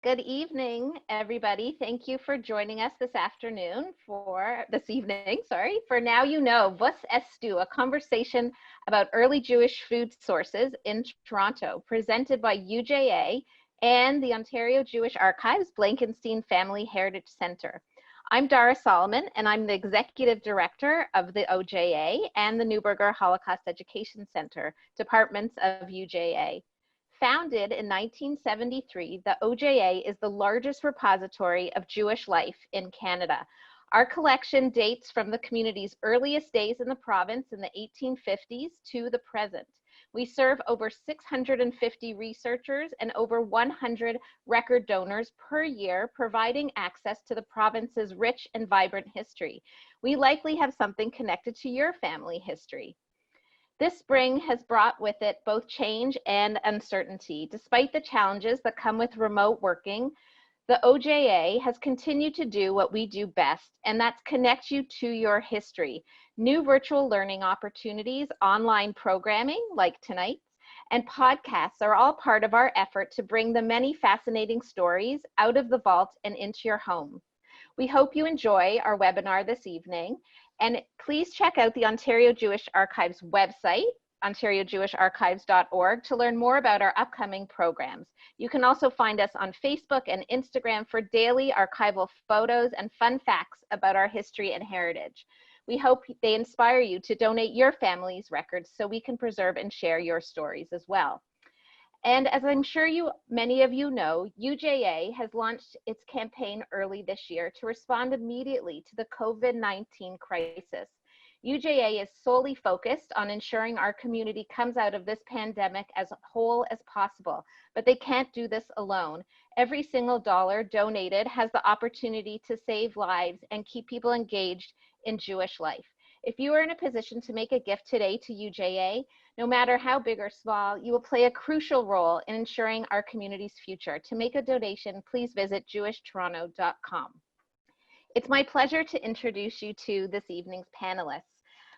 Good evening, everybody. Thank you for joining us this evening, for Now You Know, Was Estu, a conversation about early Jewish food sources in Toronto, presented by UJA and the Ontario Jewish Archives Blankenstein Family Heritage Centre. I'm Dara Solomon, and I'm the Executive Director of the OJA and the Neuberger Holocaust Education Centre, departments of UJA. Founded in 1973, the OJA is the largest repository of Jewish life in Canada. Our collection dates from the community's earliest days in the province in the 1850s to the present. We serve over 650 researchers and over 100 record donors per year, providing access to the province's rich and vibrant history. We likely have something connected to your family history. This spring has brought with it both change and uncertainty. Despite the challenges that come with remote working, the OJA has continued to do what we do best, and that's connect you to your history. New virtual learning opportunities, online programming like tonight's, and podcasts are all part of our effort to bring the many fascinating stories out of the vault and into your home. We hope you enjoy our webinar this evening, and please check out the Ontario Jewish Archives website, ontariojewisharchives.org, to learn more about our upcoming programs. You can also find us on Facebook and Instagram for daily archival photos and fun facts about our history and heritage. We hope they inspire you to donate your family's records so we can preserve and share your stories as well. And as I'm sure many of you know, UJA has launched its campaign early this year to respond immediately to the COVID-19 crisis. UJA is solely focused on ensuring our community comes out of this pandemic as whole as possible, but they can't do this alone. Every single dollar donated has the opportunity to save lives and keep people engaged in Jewish life. If you are in a position to make a gift today to UJA, no matter how big or small, you will play a crucial role in ensuring our community's future. To make a donation, please visit jewishtoronto.com. It's my pleasure to introduce you to this evening's panelists.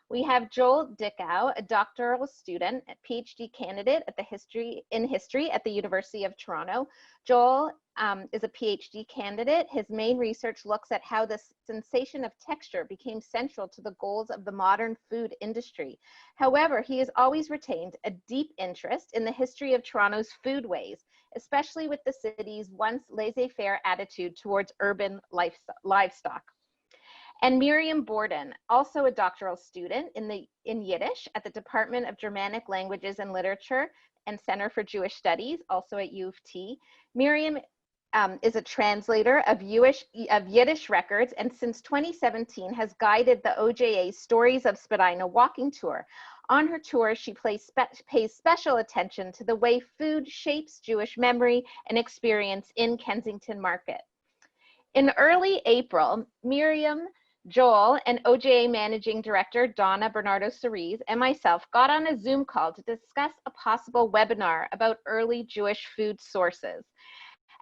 We have Joel Dickau, a doctoral student, a PhD candidate in history at the University of Toronto. Joel is a PhD candidate. His main research looks at how the sensation of texture became central to the goals of the modern food industry. However, he has always retained a deep interest in the history of Toronto's foodways, especially with the city's once laissez-faire attitude towards urban livestock. And Miriam Borden, also a doctoral student in Yiddish at the Department of Germanic Languages and Literature and Center for Jewish Studies, also at UofT. Miriam is a translator of Yiddish records, and since 2017 has guided the OJA's Stories of Spadina walking tour. On her tour, she pays special attention to the way food shapes Jewish memory and experience in Kensington Market. In early April, Miriam, Joel, and OJA Managing Director Donna Bernardo-Cerise, and myself got on a Zoom call to discuss a possible webinar about early Jewish food sources.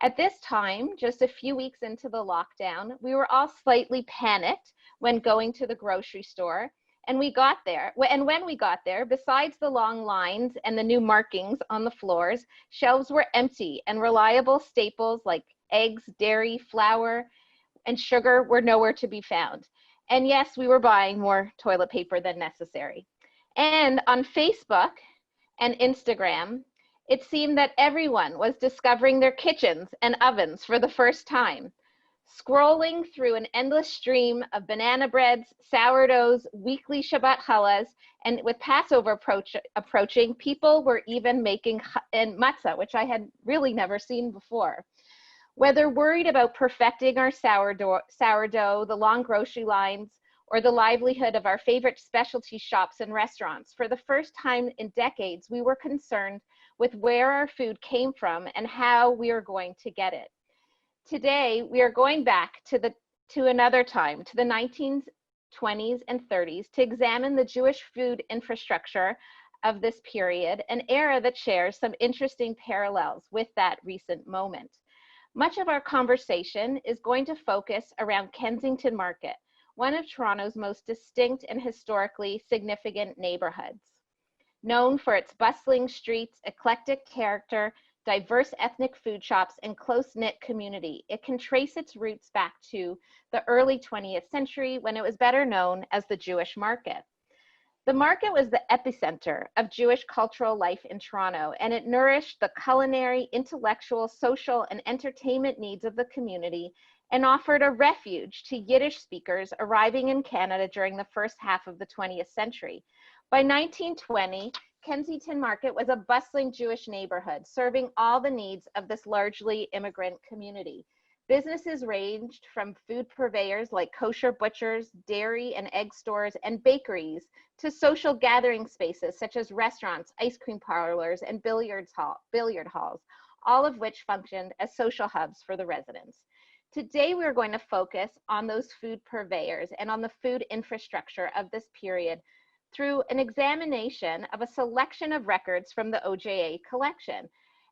At this time, just a few weeks into the lockdown, we were all slightly panicked when going to the grocery store. And when we got there, besides the long lines and the new markings on the floors, shelves were empty and reliable staples like eggs, dairy, flour, and sugar were nowhere to be found. And yes, we were buying more toilet paper than necessary. And on Facebook and Instagram, it seemed that everyone was discovering their kitchens and ovens for the first time. Scrolling through an endless stream of banana breads, sourdoughs, weekly Shabbat challahs, and with Passover approaching, people were even making matzah, which I had really never seen before. Whether worried about perfecting our sourdough, the long grocery lines, or the livelihood of our favorite specialty shops and restaurants, for the first time in decades, we were concerned with where our food came from and how we are going to get it. Today, we are going back to another time, to the 1920s and 30s, to examine the Jewish food infrastructure of this period, an era that shares some interesting parallels with that recent moment. Much of our conversation is going to focus around Kensington Market, one of Toronto's most distinct and historically significant neighborhoods. Known for its bustling streets, eclectic character, diverse ethnic food shops, and close-knit community. It can trace its roots back to the early 20th century when it was better known as the Jewish Market. The market was the epicenter of Jewish cultural life in Toronto, and it nourished the culinary, intellectual, social, and entertainment needs of the community and offered a refuge to Yiddish speakers arriving in Canada during the first half of the 20th century. By 1920, Kensington Market was a bustling Jewish neighborhood, serving all the needs of this largely immigrant community. Businesses ranged from food purveyors like kosher butchers, dairy and egg stores, and bakeries to social gathering spaces such as restaurants, ice cream parlors, and billiard halls, all of which functioned as social hubs for the residents. Today, we're going to focus on those food purveyors and on the food infrastructure of this period through an examination of a selection of records from the OJA collection.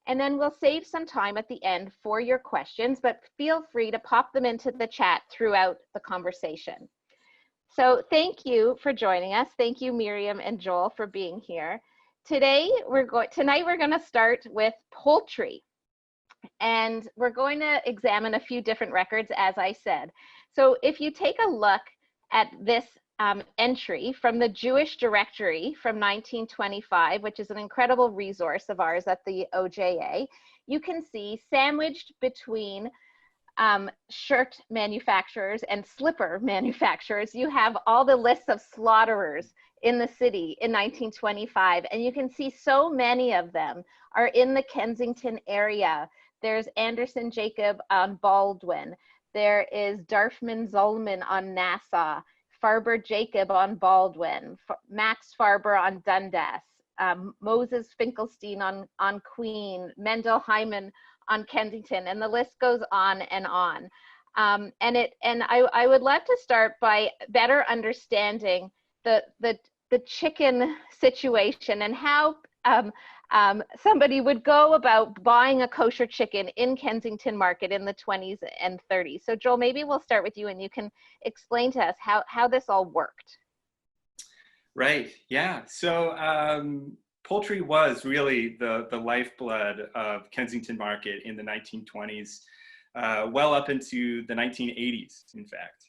And then we'll save some time at the end for your questions, but feel free to pop them into the chat throughout the conversation. So thank you for joining us. Thank you, Miriam and Joel, for being here. Tonight we're going to start with poultry. And we're going to examine a few different records, as I said. So if you take a look at this entry from the Jewish Directory from 1925, which is an incredible resource of ours at the OJA, you can see sandwiched between shirt manufacturers and slipper manufacturers, you have all the lists of slaughterers in the city in 1925, and you can see so many of them are in the Kensington area. There's Anderson Jacob on Baldwin, there is Darfman Zolman on Nassau, Farber Jacob on Baldwin, Max Farber on Dundas, Moses Finkelstein on Queen, Mendel Hyman on Kensington, and the list goes on and on. And I would love to start by better understanding the chicken situation and how somebody would go about buying a kosher chicken in Kensington Market in the 20s and 30s. So Joel, maybe we'll start with you and you can explain to us how this all worked. Right, yeah. So poultry was really the lifeblood of Kensington Market in the 1920s, well up into the 1980s, in fact.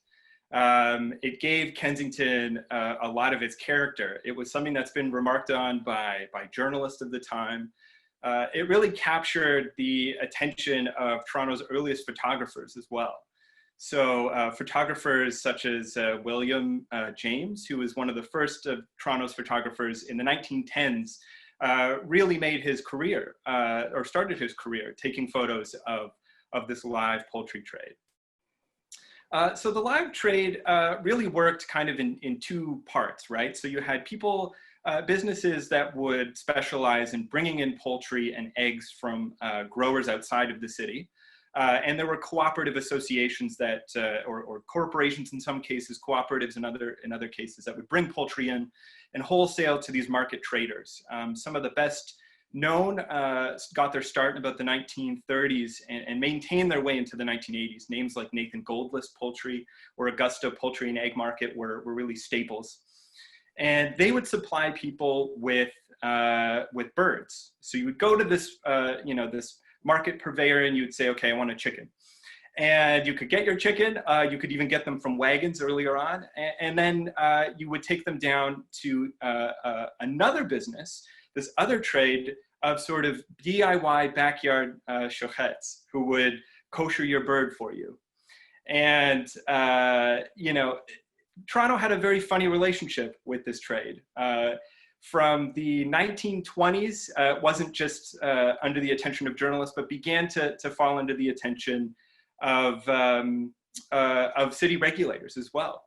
It gave Kensington a lot of its character. It was something that's been remarked on by journalists of the time. It really captured the attention of Toronto's earliest photographers as well. So photographers such as William James, who was one of the first of Toronto's photographers in the 1910s, really made his career, or started his career, taking photos of this live poultry trade. So the live trade really worked kind of in two parts, right? So you had people, businesses that would specialize in bringing in poultry and eggs from growers outside of the city. And there were cooperative associations that, or corporations in some cases, cooperatives in other cases, that would bring poultry in and wholesale to these market traders. Some of the best known got their start in about the 1930s and maintained their way into the 1980s. Names like Nathan Goldlist Poultry or Augusta Poultry and Egg Market were really staples. And they would supply people with birds. So you would go to this, this market purveyor and you'd say, okay, I want a chicken. And you could get your chicken. You could even get them from wagons earlier on. And then you would take them down to another business, this other trade of sort of DIY backyard shochets who would kosher your bird for you. And, Toronto had a very funny relationship with this trade. From the 1920s, it wasn't just under the attention of journalists, but began to fall under the attention of city regulators as well.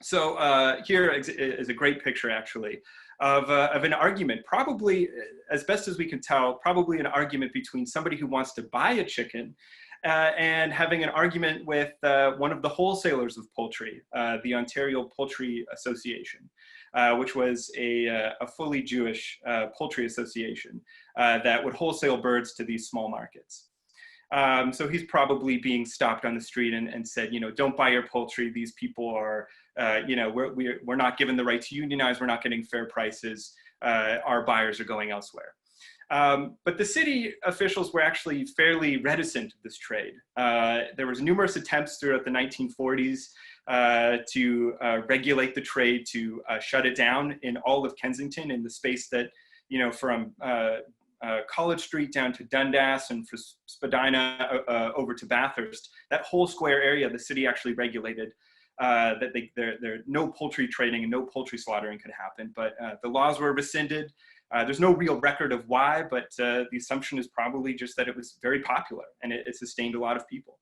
So here is a great picture, actually, of an argument, probably, as best as we can tell, probably an argument between somebody who wants to buy a chicken and having an argument with one of the wholesalers of poultry, the Ontario Poultry Association, which was a fully Jewish poultry association that would wholesale birds to these small markets. So he's probably being stopped on the street and said, don't buy your poultry. These people are, we're not given the right to unionize. We're not getting fair prices. Our buyers are going elsewhere. But the city officials were actually fairly reticent to this trade. There was numerous attempts throughout the 1940s to regulate the trade, to shut it down in all of Kensington, in the space that, you know, from College Street down to Dundas and from Spadina over to Bathurst, that whole square area, the city actually regulated that no poultry trading and no poultry slaughtering could happen. But the laws were rescinded. There's no real record of why, but the assumption is probably just that it was very popular and it sustained a lot of people.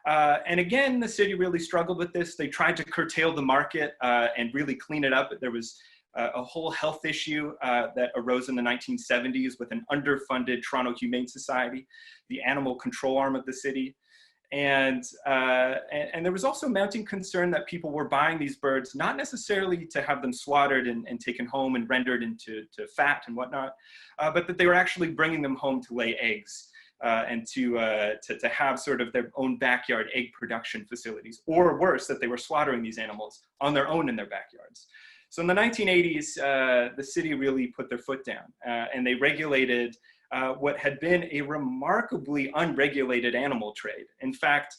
And again, the city really struggled with this. They tried to curtail the market and really clean it up. There was a whole health issue that arose in the 1970s with an underfunded Toronto Humane Society, the animal control arm of the city. And there was also mounting concern that people were buying these birds, not necessarily to have them slaughtered and taken home and rendered into fat and whatnot, but that they were actually bringing them home to lay eggs and to have sort of their own backyard egg production facilities, or worse, that they were slaughtering these animals on their own in their backyards. So in the 1980s, the city really put their foot down and they regulated what had been a remarkably unregulated animal trade. In fact,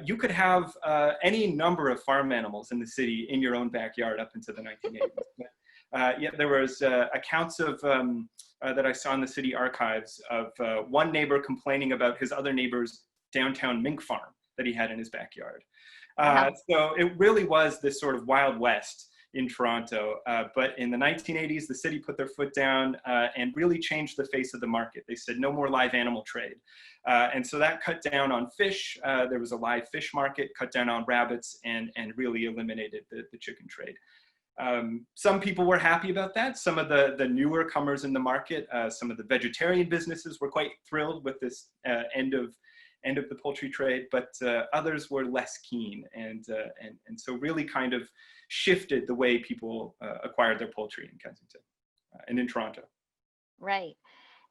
you could have any number of farm animals in the city in your own backyard up into the 1980s. Yeah, there was accounts of that I saw in the city archives of one neighbor complaining about his other neighbor's downtown mink farm that he had in his backyard. So it really was this sort of Wild West in Toronto. But in the 1980s, the city put their foot down and really changed the face of the market. They said no more live animal trade. And so that cut down on fish. There was a live fish market, cut down on rabbits, and really eliminated the chicken trade. Some people were happy about that. Some of the newer comers in the market, some of the vegetarian businesses were quite thrilled with this end of the poultry trade, but others were less keen, and so really kind of shifted the way people acquired their poultry in Kensington and in Toronto. Right.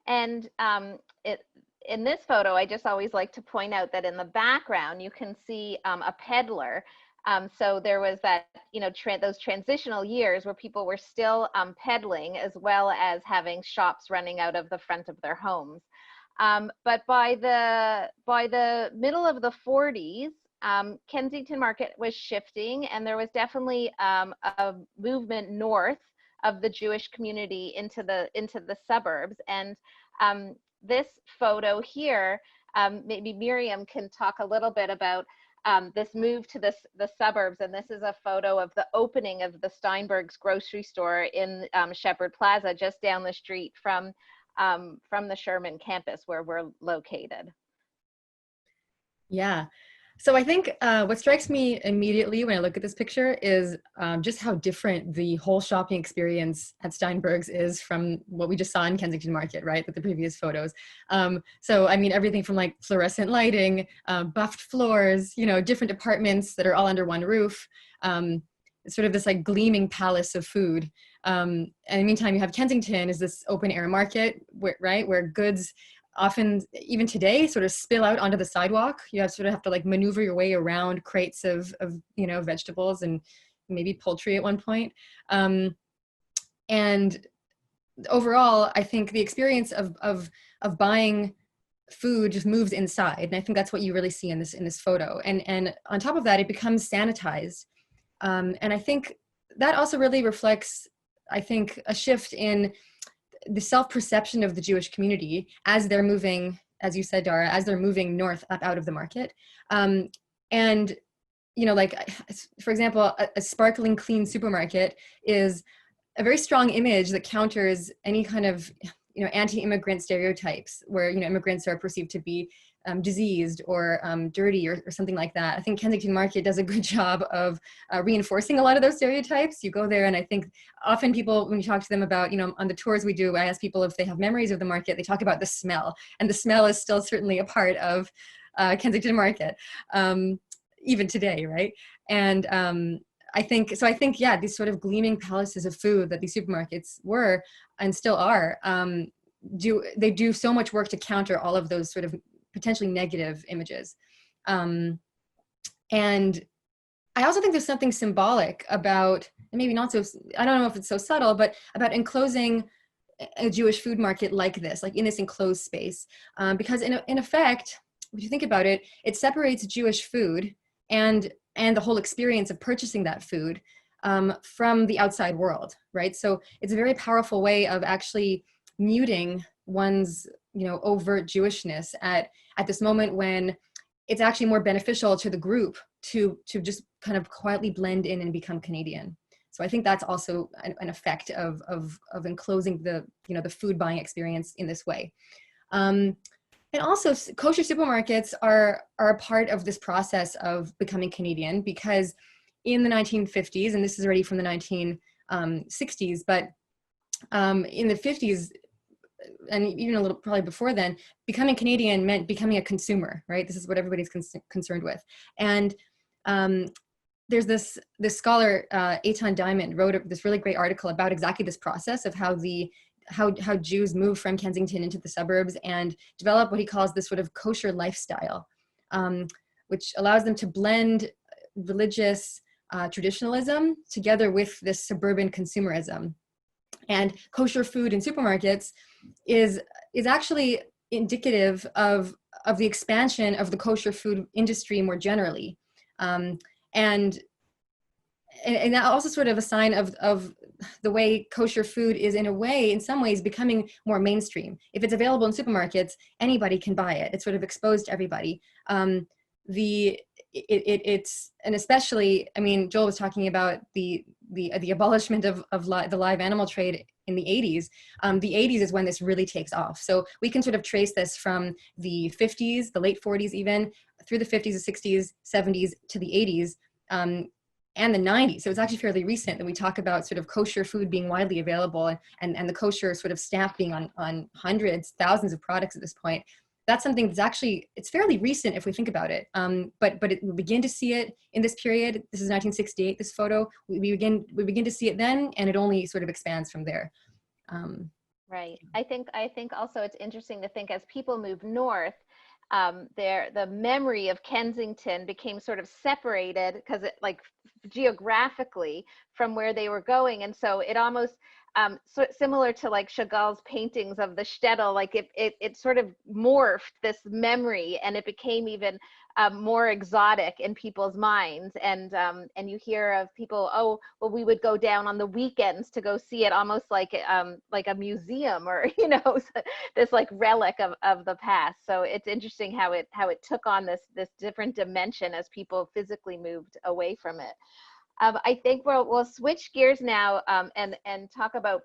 And in this photo, I just always like to point out that in the background, you can see a peddler. So there was that, you know, those transitional years where people were still peddling, as well as having shops running out of the front of their homes. But by the middle of the 40s, Kensington Market was shifting, and there was definitely a movement north of the Jewish community into the suburbs. And this photo here, maybe Miriam can talk a little bit about this move to the suburbs. And this is a photo of the opening of the Steinberg's grocery store in Shepherd Plaza, just down the street from the Sherman campus where we're located. Yeah. So I think what strikes me immediately when I look at this picture is just how different the whole shopping experience at Steinberg's is from what we just saw in Kensington Market, right, with the previous photos. So, I mean, everything from like fluorescent lighting, buffed floors, you know, different departments that are all under one roof. It's sort of this like gleaming palace of food. And in the meantime, you have Kensington is this open air market, where goods often, even today, sort of spill out onto the sidewalk. You have to like maneuver your way around crates of you know, vegetables and maybe poultry at one point. And overall, I think the experience of buying food just moves inside, and I think that's what you really see in this photo. And on top of that, it becomes sanitized. And I think that also really reflects, I think, a shift in the self-perception of the Jewish community as they're moving, as you said, Dara, as they're moving north up out of the market. And, you know, like, for example, a sparkling clean supermarket is a very strong image that counters any kind of, you know, anti-immigrant stereotypes where, you know, immigrants are perceived to be diseased or dirty or something like that. I think Kensington Market does a good job of reinforcing a lot of those stereotypes. You go there, and I think often people, when you talk to them about, you know, on the tours we do, I ask people if they have memories of the market, they talk about the smell, and the smell is still certainly a part of Kensington Market, even today, right? And I think, yeah, these sort of gleaming palaces of food that these supermarkets were and still are, they do so much work to counter all of those sort of potentially negative images. And I also think there's something symbolic about, and maybe not so, I don't know if it's so subtle, but about enclosing a Jewish food market like this, like in this enclosed space, because in effect, if you think about it, it separates Jewish food and the whole experience of purchasing that food from the outside world, right? So it's a very powerful way of actually muting one's, overt Jewishness at this moment when it's actually more beneficial to the group to just kind of quietly blend in and become Canadian. So I think that's also an effect of enclosing the food buying experience in this way. And also kosher supermarkets are a part of this process of becoming Canadian, because in the 1950s, and this is already from the 1960s, but in the 50s, and even a little probably before then, becoming Canadian meant becoming a consumer, right? This is what everybody's concerned with. And there's this scholar, Eitan Diamond, wrote this really great article about exactly this process of how Jews move from Kensington into the suburbs and develop what he calls this sort of kosher lifestyle, which allows them to blend religious traditionalism together with this suburban consumerism. And kosher food in supermarkets is actually indicative of the expansion of the kosher food industry more generally. And that also sort of a sign of the way kosher food is, in a way, in some ways, becoming more mainstream. If it's available in supermarkets, anybody can buy it. It's sort of exposed to everybody. It's, and especially, I mean, Joel was talking about the abolishment of the live animal trade in the 80s. The 80s is when this really takes off. So we can sort of trace this from the 50s, the late 40s even, through the 50s, the 60s, 70s to the 80s, and the 90s. So it's actually fairly recent that we talk about sort of kosher food being widely available and the kosher sort of stamp being on hundreds, thousands of products at this point. That's something that's actually, it's fairly recent if we think about it. But we begin to see it in this period. This is 1968, this photo. We begin to see it then, and it only sort of expands from there. Right. I think also it's interesting to think as people move north, the memory of Kensington became sort of separated because it, like, geographically from where they were going, and so it almost similar to like Chagall's paintings of the shtetl, like it sort of morphed this memory, and it became even more exotic in people's minds. And you hear of people, oh, well, we would go down on the weekends to go see it, almost like a museum, or this like relic of the past. So it's interesting how it took on this different dimension as people physically moved away from it. I think we'll switch gears now and talk about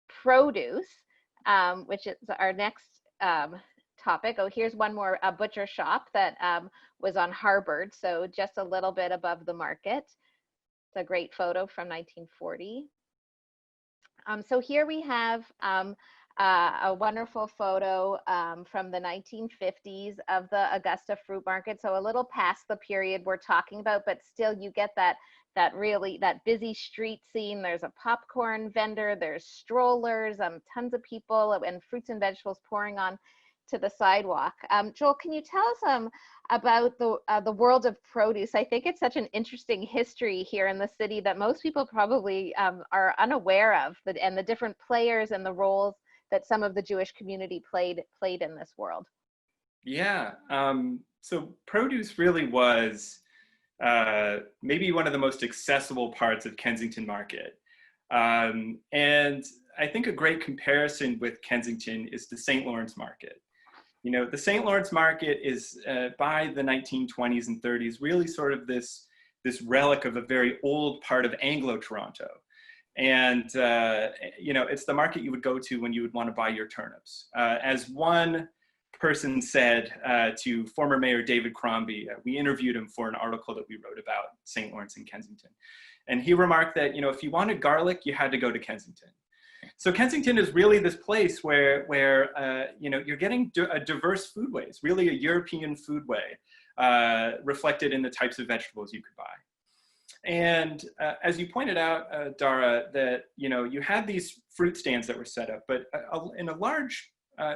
produce, which is our next topic. Oh, here's one more butcher shop that was on Harvard, so just a little bit above the market. It's a great photo from 1940. So here we have a wonderful photo from the 1950s of the Augusta Fruit Market. So a little past the period we're talking about, but still you get that busy street scene. There's a popcorn vendor, there's strollers, tons of people, and fruits and vegetables pouring on to the sidewalk. Joel, can you tell us about the world of produce? I think it's such an interesting history here in the city that most people probably are unaware of, and the different players and the roles that some of the Jewish community played in this world. Yeah, so produce really was maybe one of the most accessible parts of Kensington Market. And I think a great comparison with Kensington is the St. Lawrence Market. The St. Lawrence Market is, by the 1920s and 30s, really sort of this relic of a very old part of Anglo-Toronto. And, it's the market you would go to when you would want to buy your turnips. As one person said to former Mayor David Crombie, we interviewed him for an article that we wrote about St. Lawrence and Kensington. And he remarked that, if you wanted garlic, you had to go to Kensington. So Kensington is really this place where you're getting a diverse foodways, really a European foodway reflected in the types of vegetables you could buy. And as you pointed out, Dara, that you had these fruit stands that were set up, but in a large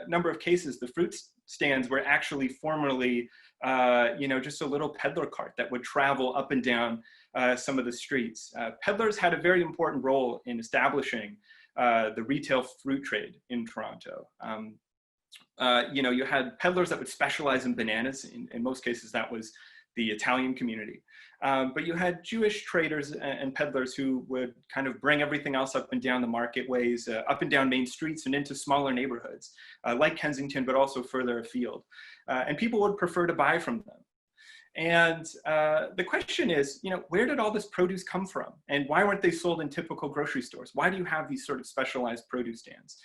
number of cases, the fruit stands were actually formerly, just a little peddler cart that would travel up and down some of the streets. Peddlers had a very important role in establishing the retail fruit trade in Toronto. You had peddlers that would specialize in bananas. In most cases, that was the Italian community. But you had Jewish traders and peddlers who would kind of bring everything else up and down the marketways, up and down main streets and into smaller neighborhoods, like Kensington, but also further afield. And people would prefer to buy from them. And the question is, where did all this produce come from? And why weren't they sold in typical grocery stores? Why do you have these sort of specialized produce stands?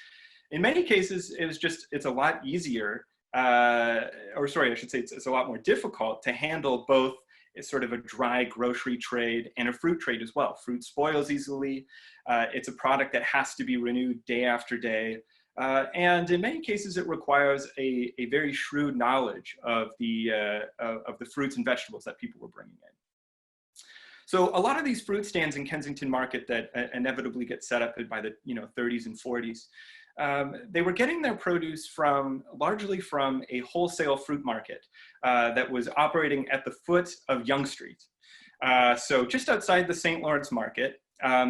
In many cases, it's a lot easier, or sorry, I should say it's a lot more difficult to handle both sort of a dry grocery trade and a fruit trade as well. Fruit spoils easily. It's a product that has to be renewed day after day. And in many cases, it requires a very shrewd knowledge of the fruits and vegetables that people were bringing in. So a lot of these fruit stands in Kensington Market that inevitably get set up by the 30s and 40s, they were getting their produce largely from a wholesale fruit market that was operating at the foot of Yonge Street. So just outside the St. Lawrence Market,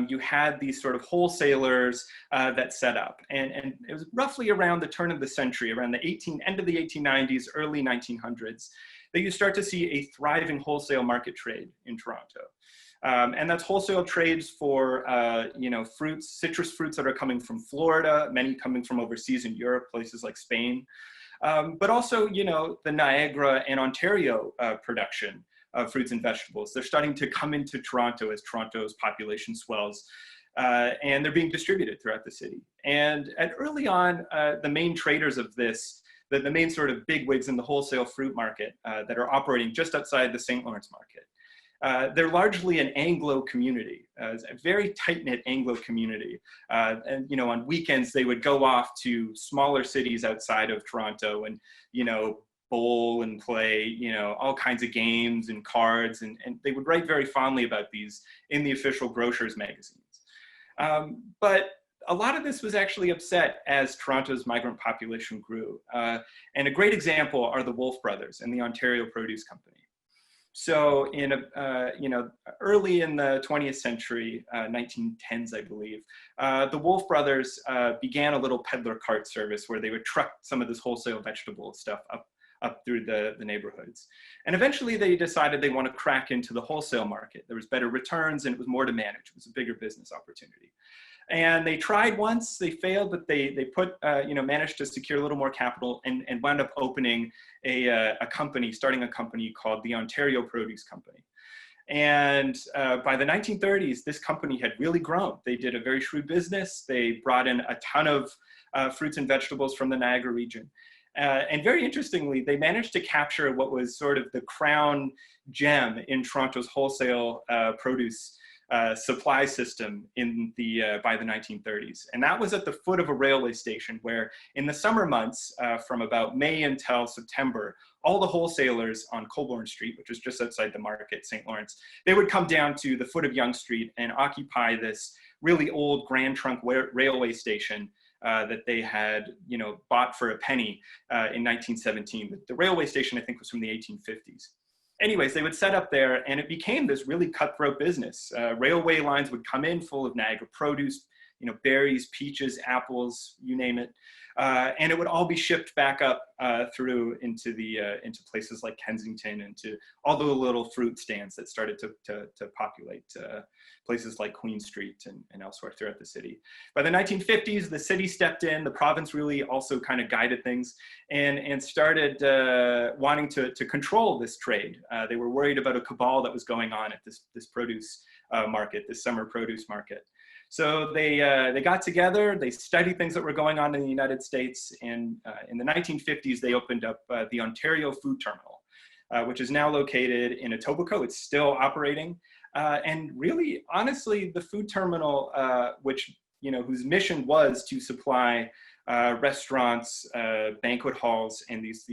you had these sort of wholesalers that set up. And it was roughly around the turn of the century, around the end of the 1890s, early 1900s, that you start to see a thriving wholesale market trade in Toronto. And that's wholesale trades for, fruits, citrus fruits that are coming from Florida, many coming from overseas in Europe, places like Spain, but also, the Niagara and Ontario production of fruits and vegetables. They're starting to come into Toronto as Toronto's population swells, and they're being distributed throughout the city. And early on, the main traders of this, the main sort of bigwigs in the wholesale fruit market that are operating just outside the St. Lawrence Market, they're largely an Anglo community, a very tight-knit Anglo community. And, on weekends, they would go off to smaller cities outside of Toronto and, bowl and play, all kinds of games and cards. And they would write very fondly about these in the official grocers magazines. But a lot of this was actually upset as Toronto's migrant population grew. And a great example are the Wolfe brothers and the Ontario Produce Company. So early in the 20th century, 1910s, I believe, the Wolfe brothers began a little peddler cart service where they would truck some of this wholesale vegetable stuff up through the neighborhoods. And eventually they decided they want to crack into the wholesale market. There was better returns and it was more to manage. It was a bigger business opportunity. And they tried once, they failed, but they managed to secure a little more capital and wound up opening starting a company called the Ontario Produce Company. And by the 1930s, this company had really grown. They did a very shrewd business. They brought in a ton of fruits and vegetables from the Niagara region. And very interestingly, they managed to capture what was sort of the crown gem in Toronto's wholesale produce supply system by the 1930s. And that was at the foot of a railway station where in the summer months, from about May until September, all the wholesalers on Colborne Street, which is just outside the market, St. Lawrence, they would come down to the foot of Yonge Street and occupy this really old Grand Trunk railway station that they had, bought for a penny in 1917. But the railway station, I think, was from the 1850s. Anyways, they would set up there and it became this really cutthroat business. Railway lines would come in full of Niagara produce, berries, peaches, apples, you name it. And it would all be shipped back up through into places like Kensington and to all the little fruit stands that started to populate places like Queen Street and elsewhere throughout the city. By the 1950s, the city stepped in, the province really also kind of guided things and started wanting to control this trade. They were worried about a cabal that was going on at this produce market, this summer produce market. So they got together, they studied things that were going on in the United States, and in the 1950s, they opened up the Ontario Food Terminal, which is now located in Etobicoke. It's still operating. And really, honestly, the food terminal, whose mission was to supply restaurants, banquet halls, and these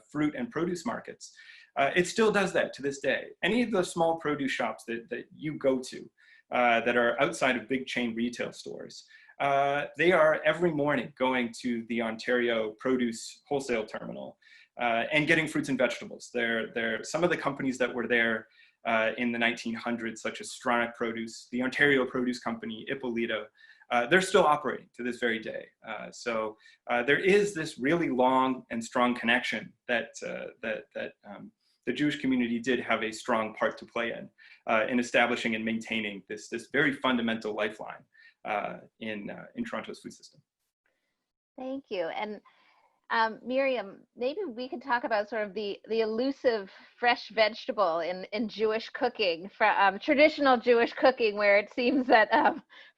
fruit and produce markets, it still does that to this day. Any of the small produce shops that you go to, that are outside of big chain retail stores. They are every morning going to the Ontario Produce Wholesale Terminal and getting fruits and vegetables. They're some of the companies that were there in the 1900s, such as Stronach Produce, the Ontario Produce Company, Ippolito, they're still operating to this very day. So there is this really long and strong connection that the Jewish community did have a strong part to play in establishing and maintaining this very fundamental lifeline in Toronto's food system. Thank you. And Miriam, maybe we could talk about sort of the elusive fresh vegetable in Jewish cooking, traditional Jewish cooking, where it seems that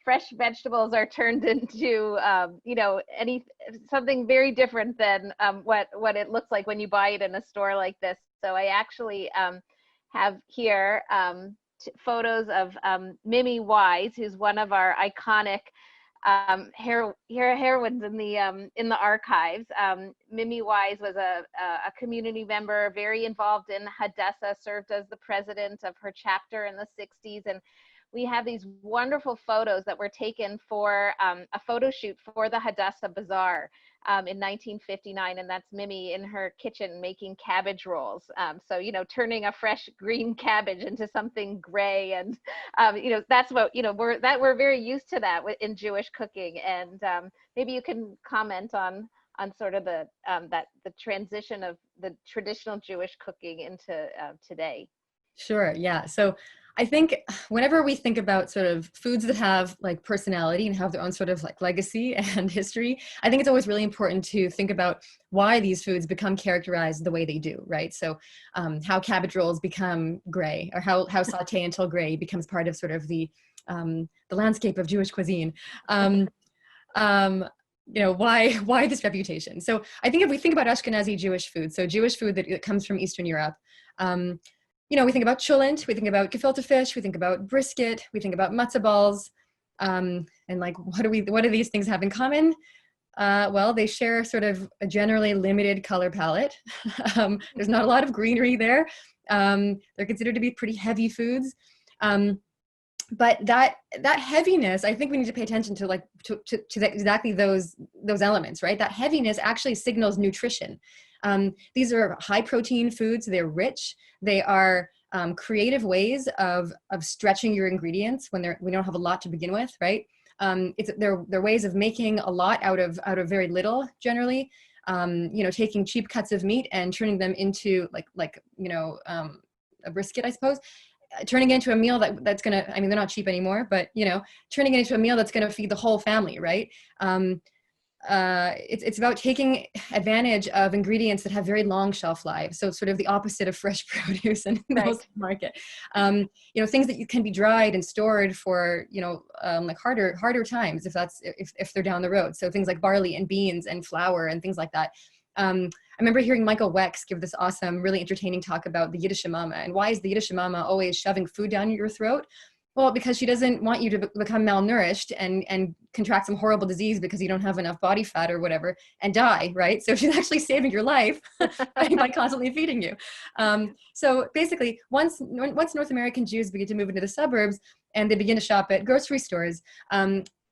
fresh vegetables are turned into, something very different than what it looks like when you buy it in a store like this. So I actually have here photos of Mimi Wise, who's one of our iconic heroines in the archives. Mimi Wise was a community member, very involved in Hadassah, served as the president of her chapter in the 60s. And we have these wonderful photos that were taken for a photo shoot for the Hadassah Bazaar in 1959. And that's Mimi in her kitchen making cabbage rolls. So, turning a fresh green cabbage into something gray. And, that's what, we're very used to that in Jewish cooking. And maybe you can comment on sort of the transition of the traditional Jewish cooking into today. Sure. Yeah. So I think whenever we think about sort of foods that have like personality and have their own sort of like legacy and history, I think it's always really important to think about why these foods become characterized the way they do, right? So how cabbage rolls become gray, or how sauté until gray becomes part of sort of the landscape of Jewish cuisine. Why this reputation? So I think if we think about Ashkenazi Jewish food, so Jewish food that comes from Eastern Europe, we think about cholent, we think about gefilte fish, we think about brisket, we think about matzah balls, and like, what do these things have in common? Well, they share sort of a generally limited color palette. There's not a lot of greenery there. They're considered to be pretty heavy foods. But that heaviness, I think we need to pay attention to exactly those elements, right? That heaviness actually signals nutrition. These are high protein foods. They're rich. They are creative ways of stretching your ingredients when we don't have a lot to begin with, right? They're ways of making a lot out of very little, generally. Taking cheap cuts of meat and turning them into a brisket, I suppose. Turning it into a meal that's gonna, they're not cheap anymore, but turning it into a meal that's gonna feed the whole family, right? It's about taking advantage of ingredients that have very long shelf lives. So sort of the opposite of fresh produce in the market. Things that you can be dried and stored for, harder times if they're down the road. So things like barley and beans and flour and things like that. I remember hearing Michael Wex give this awesome, really entertaining talk about the Yiddish mama, and why is the Yiddish mama always shoving food down your throat? Well, because she doesn't want you to become malnourished and contract some horrible disease because you don't have enough body fat or whatever and die, right? So she's actually saving your life by constantly feeding you. So basically, once North American Jews begin to move into the suburbs and they begin to shop at grocery stores,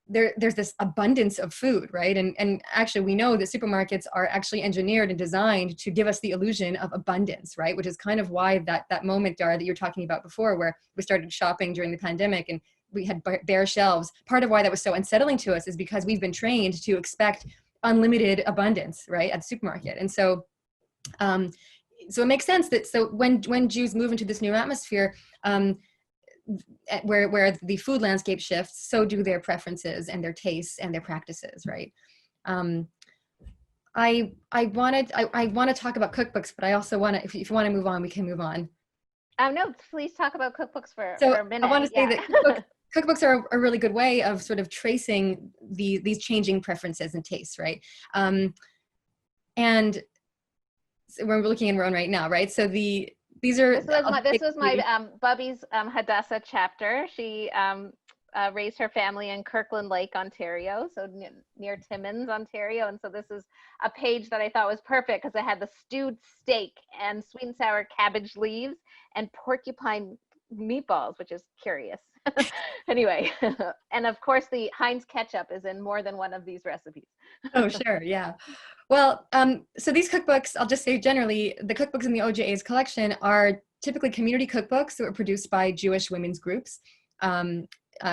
there's this abundance of food, right? And actually we know that supermarkets are actually engineered and designed to give us the illusion of abundance, right? Which is kind of why that moment, Dara, that you were talking about before, where we started shopping during the pandemic and we had bare shelves. Part of why that was so unsettling to us is because we've been trained to expect unlimited abundance, right, at the supermarket. And so it makes sense that when Jews move into this new atmosphere, where the food landscape shifts, so do their preferences and their tastes and their practices, right? I want to talk about cookbooks, but I also want to, if you want to move on, we can move on. No, please talk about cookbooks for a minute. I want to say that cookbooks are a really good way of sort of tracing these changing preferences and tastes, right? And so we're looking in Rhone right now, right? So this was my Bubby's Hadassah chapter. She raised her family in Kirkland Lake, Ontario, so near Timmins, Ontario. And so this is a page that I thought was perfect because it had the stewed steak and sweet and sour cabbage leaves and porcupine meatballs, which is curious. Anyway, and of course the Heinz ketchup is in more than one of these recipes. Oh, sure. Yeah. Well, so these cookbooks, I'll just say generally, the cookbooks in the OJA's collection are typically community cookbooks that were produced by Jewish women's groups.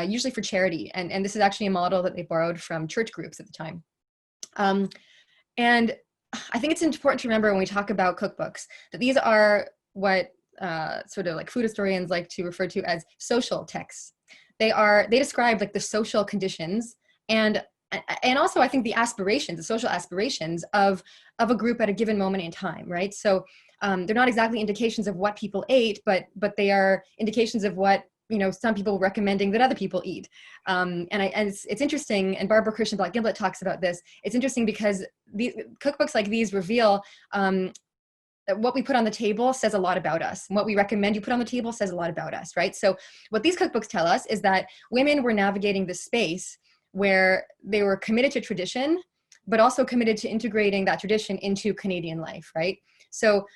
usually for charity. And this is actually a model that they borrowed from church groups at the time. And I think it's important to remember when we talk about cookbooks that these are what sort of like food historians like to refer to as social texts. They describe like the social conditions and also I think the aspirations, the social aspirations of a group at a given moment in time, right? So they're not exactly indications of what people ate, but they are indications of what, you know, some people recommending that other people eat. And it's interesting, and Barbara Christian Black Gimblett talks about this. It's interesting because these cookbooks like these reveal that what we put on the table says a lot about us. And what we recommend you put on the table says a lot about us, right? So what these cookbooks tell us is that women were navigating this space where they were committed to tradition, but also committed to integrating that tradition into Canadian life, right? So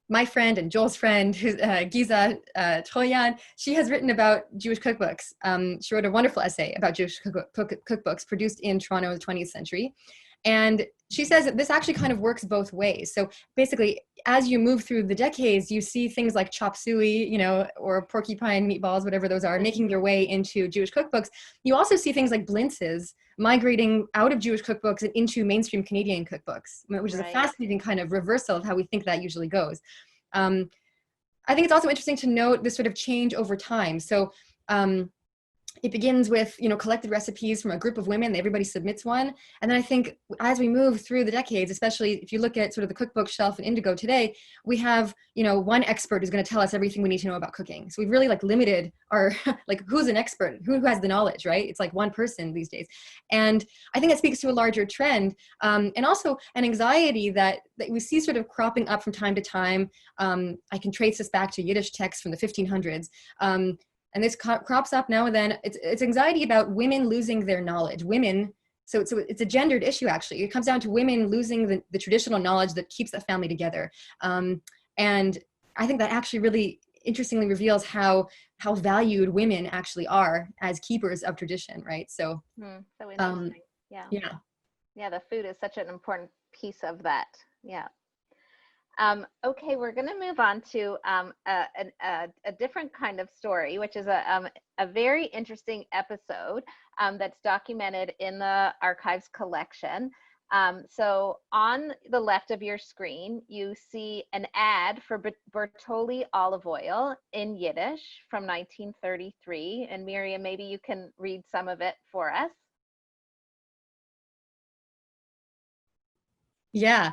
my friend and Joel's friend, Giza Troyan, she has written about Jewish cookbooks. She wrote a wonderful essay about Jewish cookbooks produced in Toronto in the 20th century. And she says that this actually kind of works both ways. So basically, as you move through the decades, you see things like chop suey, you know, or porcupine meatballs, whatever those are, making their way into Jewish cookbooks. You also see things like blintzes migrating out of Jewish cookbooks and into mainstream Canadian cookbooks, which is a fascinating kind of reversal of how we think that usually goes. I think it's also interesting to note this sort of change over time. So it begins with, you know, collected recipes from a group of women. Everybody submits one. And then I think as we move through the decades, especially if you look at sort of the cookbook shelf in Indigo today, we have, you know, one expert who's going to tell us everything we need to know about cooking. So we've really like limited our, like, who's an expert, who has the knowledge, right? It's like one person these days. And I think that speaks to a larger trend, and also an anxiety that we see sort of cropping up from time to time. I can trace this back to Yiddish texts from the 1500s. And this crops up now and then. It's anxiety about women losing their knowledge. Women, so it's a gendered issue, actually. It comes down to women losing the traditional knowledge that keeps the family together. And I think that actually really interestingly reveals how valued women actually are as keepers of tradition, right? So, so interesting. Yeah, the food is such an important piece of that. Yeah. Okay, we're going to move on to a different kind of story, which is a very interesting episode that's documented in the archives collection. So on the left of your screen, you see an ad for Bertolli olive oil in Yiddish from 1933. And Miriam, maybe you can read some of it for us. Yeah.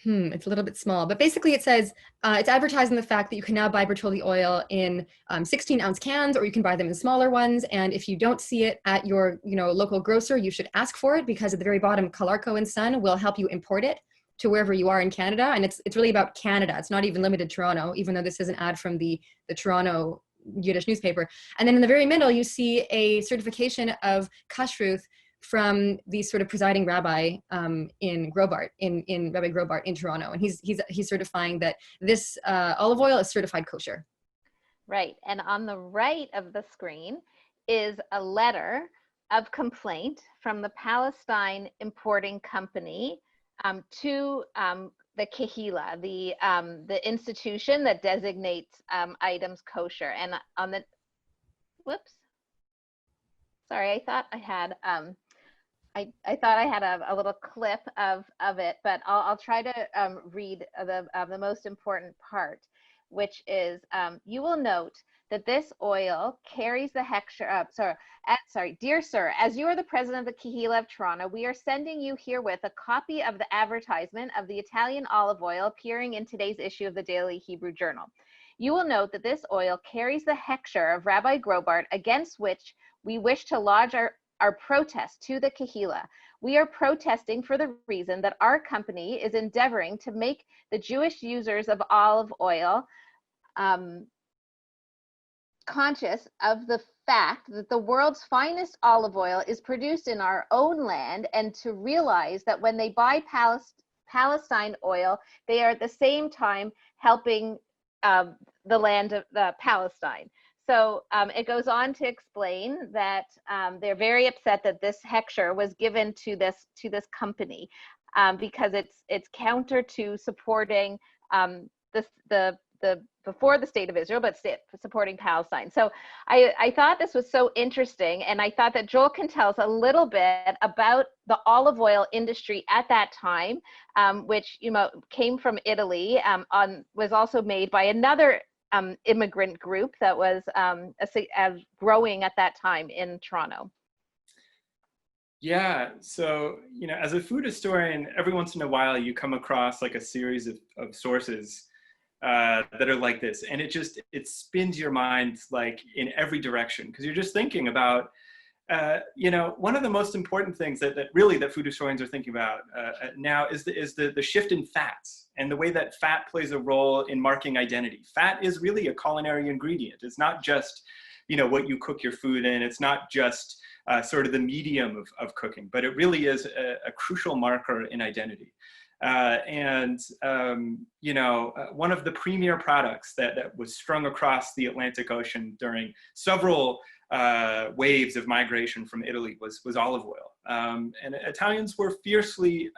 It's a little bit small, but basically it says, it's advertising the fact that you can now buy Bertolli oil in 16-ounce cans, or you can buy them in smaller ones. And if you don't see it at your, you know, local grocer, you should ask for it, because at the very bottom, Calarco & Son will help you import it to wherever you are in Canada. And it's really about Canada. It's not even limited to Toronto, even though this is an ad from the Toronto Yiddish newspaper. And then in the very middle, you see a certification of kashrut from the sort of presiding rabbi in Grobart, in Rabbi Grobart in Toronto, and he's certifying that this olive oil is certified kosher. Right, and on the right of the screen is a letter of complaint from the Palestine Importing Company to the Kehila, the institution that designates items kosher. And on the, whoops, sorry, I thought I had. I thought I had a little clip of it, but I'll try to read the most important part, which is, you will note that this oil carries the hechsher, dear sir, as you are the president of the Kehila of Toronto, we are sending you herewith a copy of the advertisement of the Italian olive oil appearing in today's issue of the Daily Hebrew Journal. You will note that this oil carries the hechsher of Rabbi Grobart, against which we wish to lodge our protest to the Kehila. We are protesting for the reason that our company is endeavoring to make the Jewish users of olive oil conscious of the fact that the world's finest olive oil is produced in our own land, and to realize that when they buy Palestine oil, they are at the same time helping the land of Palestine. So it goes on to explain that they're very upset that this hechsher was given to this because it's counter to supporting the before the state of Israel, but supporting Palestine. So I thought this was so interesting, and I thought that Joel can tell us a little bit about the olive oil industry at that time, which came from Italy, was also made by another immigrant group that was growing at that time in Toronto. Yeah, so as a food historian, every once in a while you come across like a series of sources that are like this, and it spins your mind like in every direction, because you're just thinking about one of the most important things that food historians are thinking about now is the shift in fats and the way that fat plays a role in marking identity. Fat is really a culinary ingredient. It's not just what you cook your food in. It's not just sort of the medium of cooking, but it really is a crucial marker in identity. One of the premier products that was strung across the Atlantic Ocean during several waves of migration from Italy was olive oil. And Italians were fiercely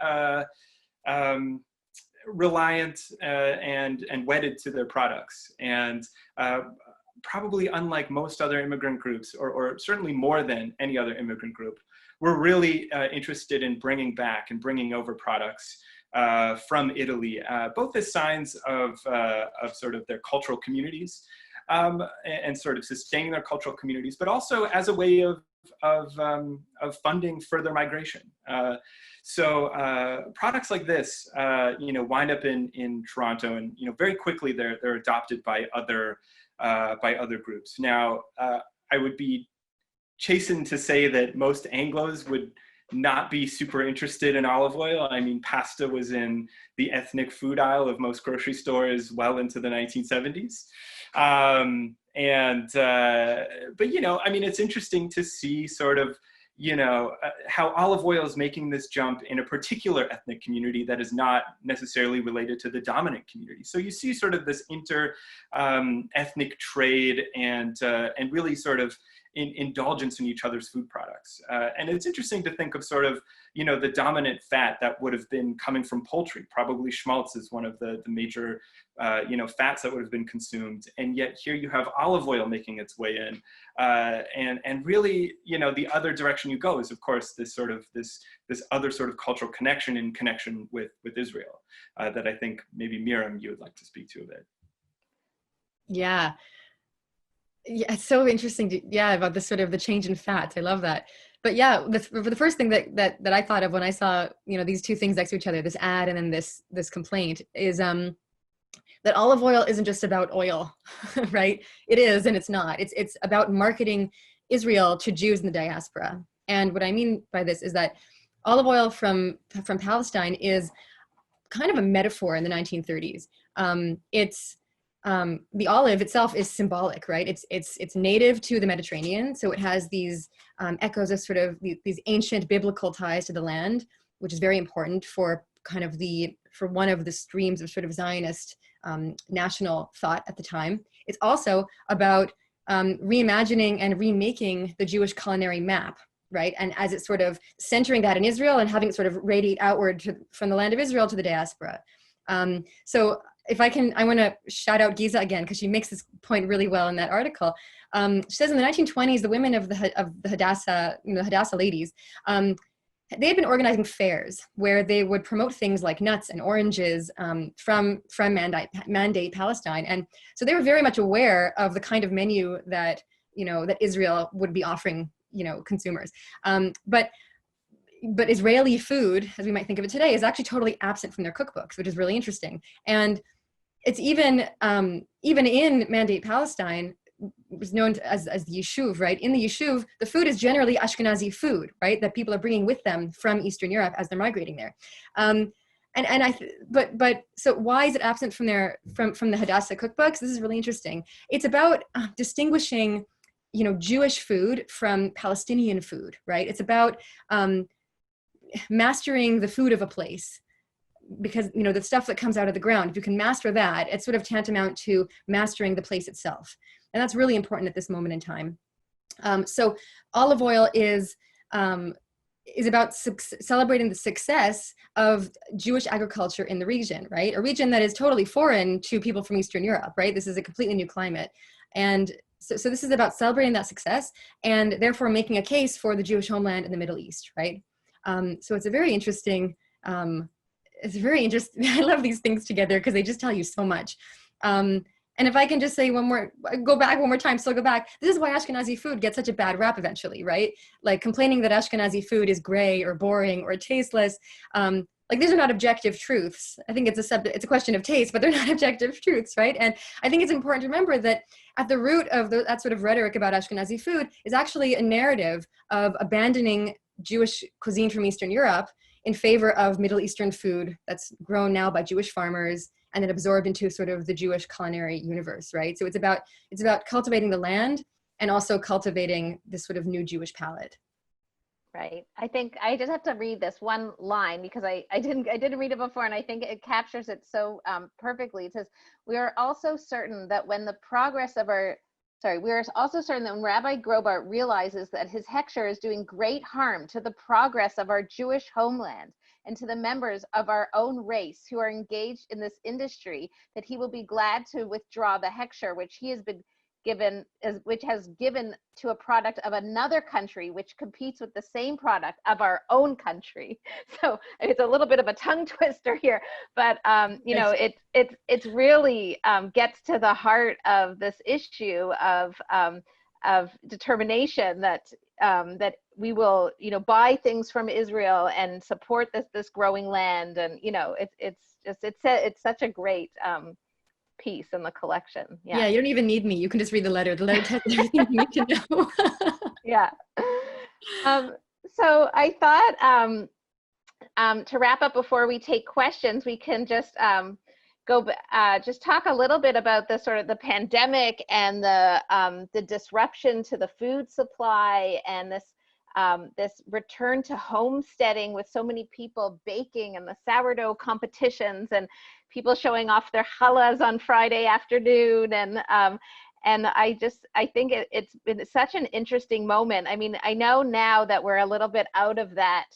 reliant and wedded to their products. And probably unlike most other immigrant groups, or certainly more than any other immigrant group, we're really interested in bringing back and bringing over products from Italy, both as signs of sort of their cultural communities and sort of sustaining their cultural communities, but also as a way of funding further migration. So products like this, wind up in Toronto, and very quickly they're adopted by other groups. Now, I would be chastened to say that most Anglos would not be super interested in olive oil. I mean, pasta was in the ethnic food aisle of most grocery stores well into the 1970s. But it's interesting to see sort of, how olive oil is making this jump in a particular ethnic community that is not necessarily related to the dominant community. So you see sort of this ethnic trade and really sort of indulgence in each other's food products. And it's interesting to think of sort of, the dominant fat that would have been coming from poultry. Probably schmaltz is one of the major, fats that would have been consumed. And yet here you have olive oil making its way in. And really, the other direction you go is, of course, this other sort of cultural connection in connection with Israel that I think maybe Miriam, you would like to speak to a bit. Yeah. Yeah, it's so interesting about this sort of the change in fats. I love that. But yeah, the first thing that I thought of when I saw, these two things next to each other, this ad and then this complaint, is that olive oil isn't just about oil, right? It is, and it's not. It's about marketing Israel to Jews in the diaspora. And what I mean by this is that olive oil from Palestine is kind of a metaphor in the 1930s. The olive itself is symbolic, right? It's native to the Mediterranean, so it has these echoes of sort of these ancient biblical ties to the land, which is very important for kind of for one of the streams of sort of Zionist national thought at the time. It's also about reimagining and remaking the Jewish culinary map, right? And as it's sort of centering that in Israel and having it sort of radiate outward from the land of Israel to the diaspora. So if I want to shout out Giza again, because she makes this point really well in that article. She says in the 1920s, the women of the Hadassah, Hadassah ladies, they had been organizing fairs where they would promote things like nuts and oranges from Mandate Palestine. And so they were very much aware of the kind of menu that, that Israel would be offering, consumers. But Israeli food, as we might think of it today, is actually totally absent from their cookbooks, which is really interesting. And it's even in Mandate Palestine, was known as the Yishuv, right? In the Yishuv, the food is generally Ashkenazi food, right? That people are bringing with them from Eastern Europe as they're migrating there. But so why is it absent from the Hadassah cookbooks? This is really interesting. It's about distinguishing, Jewish food from Palestinian food, right? It's about mastering the food of a place, because the stuff that comes out of the ground, if you can master that, it's sort of tantamount to mastering the place itself, and that's really important at this moment in time. So olive oil is is about celebrating the success of Jewish agriculture in the region, right? A region that is totally foreign to people from Eastern Europe, right? This is a completely new climate. And so this is about celebrating that success and therefore making a case for the Jewish homeland in the Middle East, right? So it's a very interesting, I love these things together because they just tell you so much. And if I can just say go back one more time, still go back. This is why Ashkenazi food gets such a bad rap eventually, right? Like complaining that Ashkenazi food is gray or boring or tasteless. Like these are not objective truths. I think it's a question of taste, but they're not objective truths, right? And I think it's important to remember that at the root of that sort of rhetoric about Ashkenazi food is actually a narrative of abandoning Jewish cuisine from Eastern Europe in favor of Middle Eastern food that's grown now by Jewish farmers and then absorbed into sort of the Jewish culinary universe, right? So it's about cultivating the land and also cultivating this sort of new Jewish palate. Right. I think I just have to read this one line because I didn't read it before, and I think it captures it so perfectly. It says, we are also certain that when Rabbi Grobart realizes that his hechsher is doing great harm to the progress of our Jewish homeland and to the members of our own race who are engaged in this industry, that he will be glad to withdraw the hechsher which has given to a product of another country which competes with the same product of our own country. So it's a little bit of a tongue twister here, but it's really gets to the heart of this issue of determination that we will buy things from Israel and support this growing land, and it's such a great piece in the collection. Yeah, you don't even need me. You can just read the letter. The letter tells everything you need to know. Yeah. So I thought to wrap up before we take questions, we can just just talk a little bit about the sort of the pandemic and the disruption to the food supply and this return to homesteading with so many people baking and the sourdough competitions and people showing off their challahs on Friday afternoon. And I think it's been such an interesting moment. I mean, I know now that we're a little bit out of that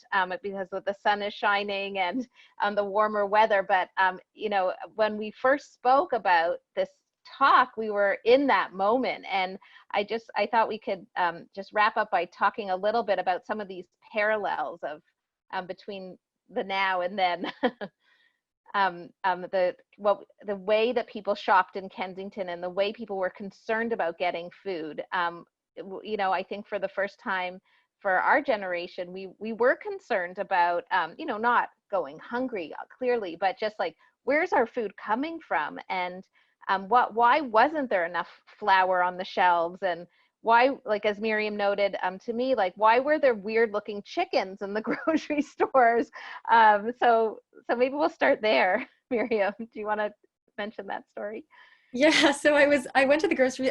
because the sun is shining and the warmer weather. But, when we first spoke about this talk, we were in that moment. And I thought we could just wrap up by talking a little bit about some of these parallels of between the now and then. The way that people shopped in Kensington and the way people were concerned about getting food. I think for the first time for our generation, we were concerned about, not going hungry clearly, but just like, where's our food coming from? And why wasn't there enough flour on the shelves? And why, like as Miriam noted to me, like why were there weird looking chickens in the grocery stores? So maybe we'll start there. Miriam, do you want to mention that story? Yeah, so I went to the grocery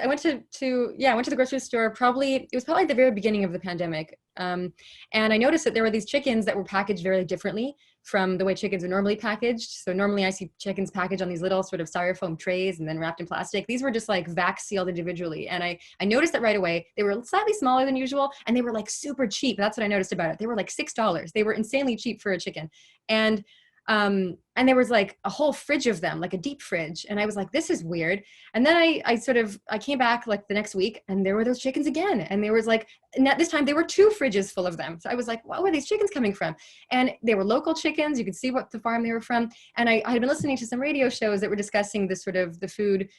store it was probably at the very beginning of the pandemic. And I noticed that there were these chickens that were packaged very differently from the way chickens are normally packaged. So normally I see chickens packaged on these little sort of styrofoam trays and then wrapped in plastic. These were just like vac sealed individually. And I noticed that right away. They were slightly smaller than usual and they were like super cheap. That's what I noticed about it. They were like $6. They were insanely cheap for a chicken. And there was like a whole fridge of them, like a deep fridge. And I was like, this is weird. And then I came back like the next week and there were those chickens again. And there was like, this time there were 2 fridges full of them. So I was like, where are these chickens coming from? And they were local chickens. You could see what the farm they were from. And I had been listening to some radio shows that were discussing this sort of the food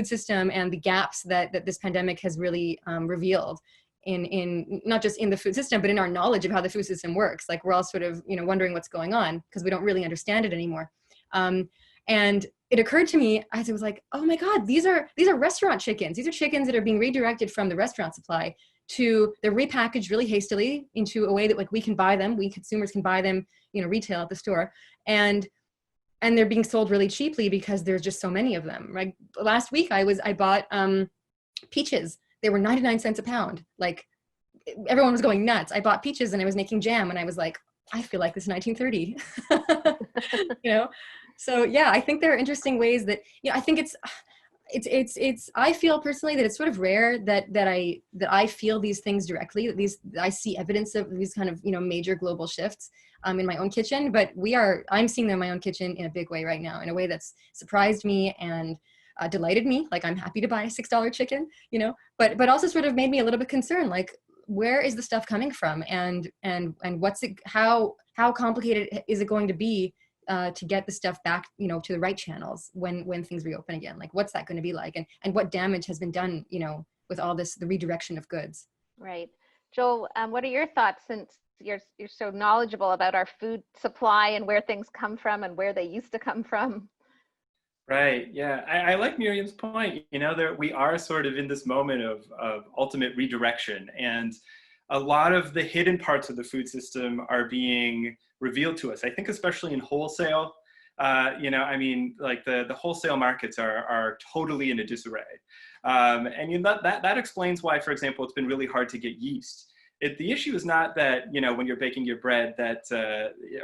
system and the gaps that this pandemic has really revealed. In not just in the food system, but in our knowledge of how the food system works. Like we're all sort of, wondering what's going on because we don't really understand it anymore. And it occurred to me, I was like, oh my God, these are restaurant chickens. These are chickens that are being redirected from the restaurant supply they're repackaged really hastily into a way that like we can buy them, we consumers can buy them, retail at the store. And they're being sold really cheaply because there's just so many of them. Right. Last week I bought peaches. They were 99 cents a pound. Like everyone was going nuts. I bought peaches and I was making jam and I was like, I feel like this is 1930, So yeah, I think there are interesting ways that, I think it's I feel personally that it's sort of rare that I feel these things directly, that I see evidence of these kind of, you know, major global shifts in my own kitchen, but I'm seeing them in my own kitchen in a big way right now, in a way that's surprised me and delighted me. Like, I'm happy to buy a $6 chicken, you know, but also sort of made me a little bit concerned, like, where is the stuff coming from, and what's it, how complicated is it going to be to get the stuff back, you know, to the right channels when things reopen again? Like, what's that going to be like, and what damage has been done, you know, with all this, the redirection of goods. Right. Joel, what are your thoughts, since you're so knowledgeable about our food supply and where things come from and where they used to come from? Right. Yeah. I like Miriam's point. You know, we are sort of in this moment of ultimate redirection, and a lot of the hidden parts of the food system are being revealed to us. I think especially in wholesale, you know, I mean, like the wholesale markets are totally in a disarray. And you know, that explains why, for example, it's been really hard to get yeast. The issue is not that, you know, when you're baking your bread that,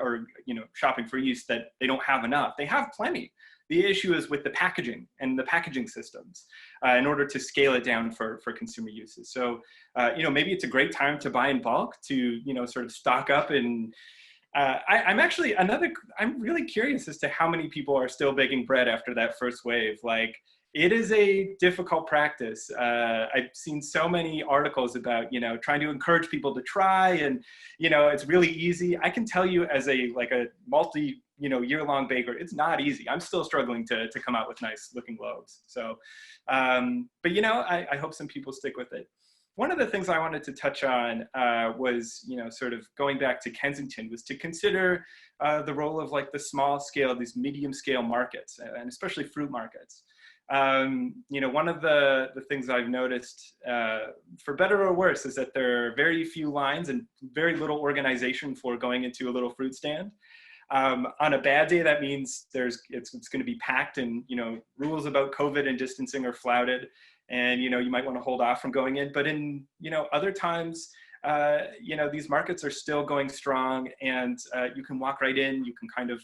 or, you know, shopping for yeast, that they don't have enough. They have plenty. The issue is with the packaging and the packaging systems in order to scale it down for consumer uses. So, you know, maybe it's a great time to buy in bulk, to, you know, sort of stock up. And I'm really curious as to how many people are still baking bread after that first wave. Like, it is a difficult practice. I've seen so many articles about, you know, trying to encourage people to try, and, you know, it's really easy. I can tell you, as a multi, you know, year-long baker, it's not easy. I'm still struggling to come out with nice looking loaves. So, but, you know, I hope some people stick with it. One of the things I wanted to touch on was, you know, sort of going back to Kensington, was to consider the role of, like, the small scale, these medium scale markets, and especially fruit markets. You know, one of the things I've noticed, for better or worse, is that there are very few lines and very little organization for going into a little fruit stand. On a bad day, that means it's going to be packed, and, you know, rules about COVID and distancing are flouted, and, you know, you might want to hold off from going in. But in, you know, other times, you know, these markets are still going strong, and you can walk right in. You can kind of,